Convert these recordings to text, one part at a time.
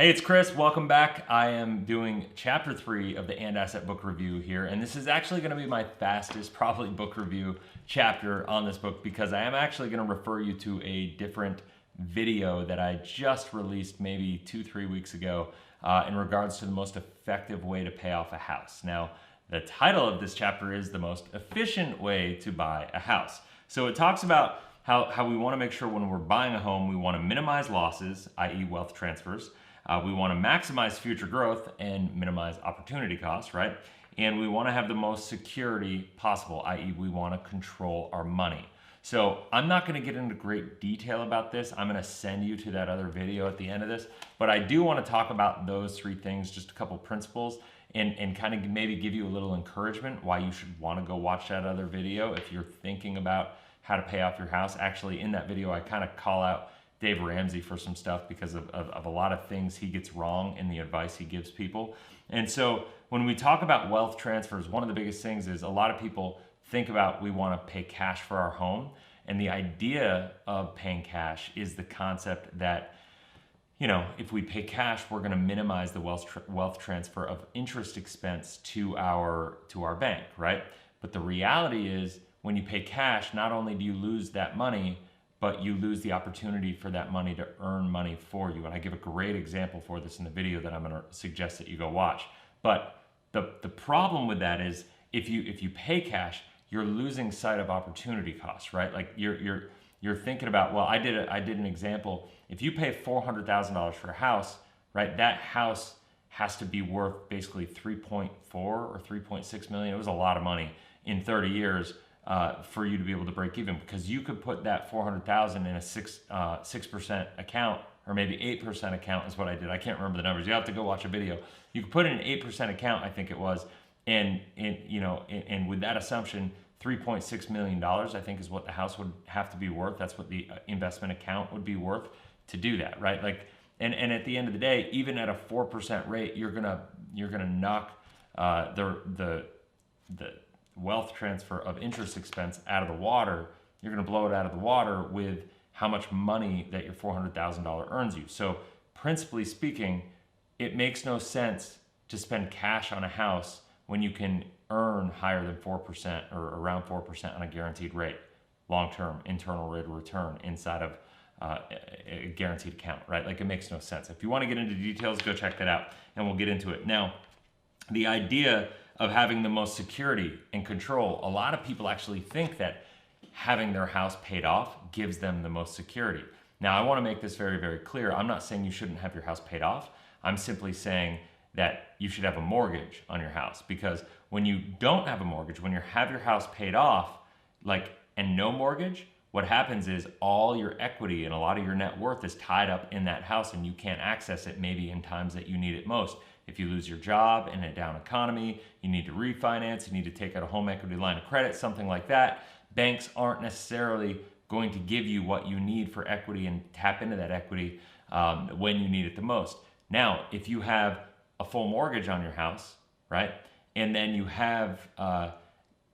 Hey, it's Chris. Welcome back. I am doing chapter 3 of the And Asset book review here, and this is actually going to be my fastest, probably, book review chapter on this book because I am actually going to refer you to a different video that I just released maybe 2-3 weeks ago in regards to the most effective way to pay off a house. Now, the title of this chapter is The Most Efficient Way to Buy a House. So it talks about how we want to make sure when we're buying a home, we want to minimize losses, i.e. wealth transfers. We want to maximize future growth and minimize opportunity costs, right? And we want to have the most security possible, i.e. we want to control our money. So I'm not going to get into great detail about this. I'm going to send you to that other video at the end of this. But I do want to talk about those 3 things, just a couple principles, and kind of maybe give you a little encouragement why you should want to go watch that other video if you're thinking about how to pay off your house. Actually, in that video, I kind of call out Dave Ramsey for some stuff because of a lot of things he gets wrong in the advice he gives people. And so when we talk about wealth transfers, one of the biggest things is a lot of people think about we want to pay cash for our home. And the idea of paying cash is the concept that, you know, if we pay cash, we're going to minimize the wealth transfer of interest expense to our bank, right? But the reality is when you pay cash, not only do you lose that money, but you lose the opportunity for that money to earn money for you. And I give a great example for this in the video that I'm gonna suggest that you go watch. But the problem with that is if you pay cash, you're losing sight of opportunity costs, right? Like you're thinking about, well, I did an example. If you pay $400,000 for a house, right, that house has to be worth basically 3.4 or 3.6 million. It was a lot of money in 30 years. For you to be able to break even, because you could put that 400,000 in a 6% account, or maybe 8% account is what I did. I can't remember the numbers. You have to go watch a video. You could put in an 8% account, I think it was, and with that assumption, $3.6 million, I think, is what the house would have to be worth. That's what the investment account would be worth to do that, right? Like, and at the end of the day, even at a 4% rate, you're gonna knock the wealth transfer of interest expense out of the water. You're going to blow it out of the water with how much money that your $400,000 earns you. So principally speaking, it makes no sense to spend cash on a house when you can earn higher than 4% or around 4% on a guaranteed rate, long-term internal rate of return inside of a guaranteed account, right? Like, it makes no sense. If you want to get into details, go check that out and we'll get into it. Now, the idea of having the most security and control, a lot of people actually think that having their house paid off gives them the most security. Now, I want to make this very, very clear. I'm not saying you shouldn't have your house paid off. I'm simply saying that you should have a mortgage on your house, because when you don't have a mortgage, when you have your house paid off, and no mortgage, what happens is all your equity and a lot of your net worth is tied up in that house, and you can't access it maybe in times that you need it most. If you lose your job in a down economy, you need to refinance, you need to take out a home equity line of credit, something like that. Banks aren't necessarily going to give you what you need for equity and tap into that equity when you need it the most. Now, if you have a full mortgage on your house, right, and then you have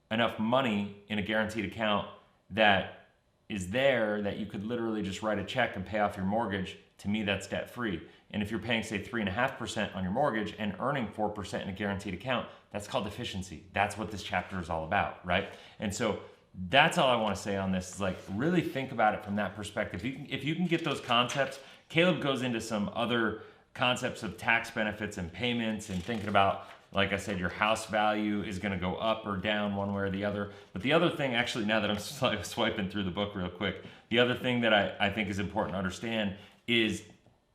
enough money in a guaranteed account that is there that you could literally just write a check and pay off your mortgage, to me, that's debt-free. And if you're paying, say, 3.5% on your mortgage and earning 4% in a guaranteed account, that's called efficiency. That's what this chapter is all about, right? And so that's all I want to say on this, is like, really think about it from that perspective. If you can get those concepts, Caleb goes into some other concepts of tax benefits and payments and thinking about, like I said, your house value is going to go up or down one way or the other. But the other thing, actually, now that I'm swiping through the book real quick, the other thing that I think is important to understand is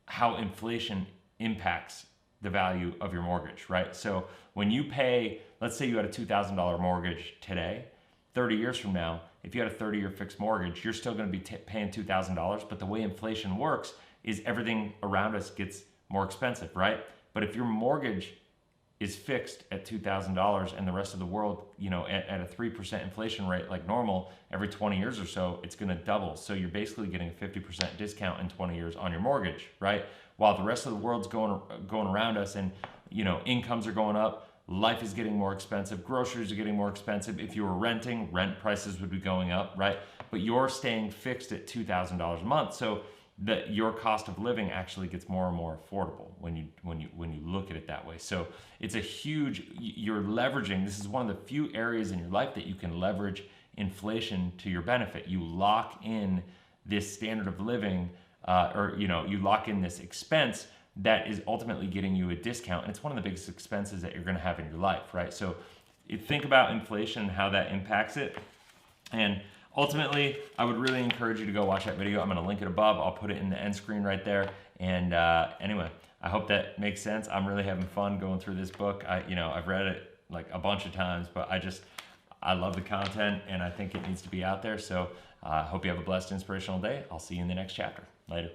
how inflation impacts the value of your mortgage, right? So when you pay, let's say you had a $2,000 mortgage today, 30 years from now, if you had a 30-year fixed mortgage, you're still going to be paying $2,000, but the way inflation works is everything around us gets more expensive, right? But if your mortgage is fixed at $2,000 and the rest of the world, at a 3% inflation rate like normal, every 20 years or so, it's going to double. So you're basically getting a 50% discount in 20 years on your mortgage, right? While the rest of the world's going around us, and incomes are going up, life is getting more expensive, groceries are getting more expensive. If you were renting, rent prices would be going up, right? But you're staying fixed at $2,000 a month. So that your cost of living actually gets more and more affordable when you look at it that way. So it's a huge, you're leveraging, this is one of the few areas in your life that you can leverage inflation to your benefit. You lock in this standard of living, or you lock in this expense that is ultimately getting you a discount, and it's one of the biggest expenses that you're going to have in your life, right? So you think about inflation and how that impacts it, and ultimately, I would really encourage you to go watch that video. I'm going to link it above. I'll put it in the end screen right there. And anyway, I hope that makes sense. I'm really having fun going through this book. I've read it like a bunch of times, but I love the content, and I think it needs to be out there. So I hope you have a blessed, inspirational day. I'll see you in the next chapter. Later.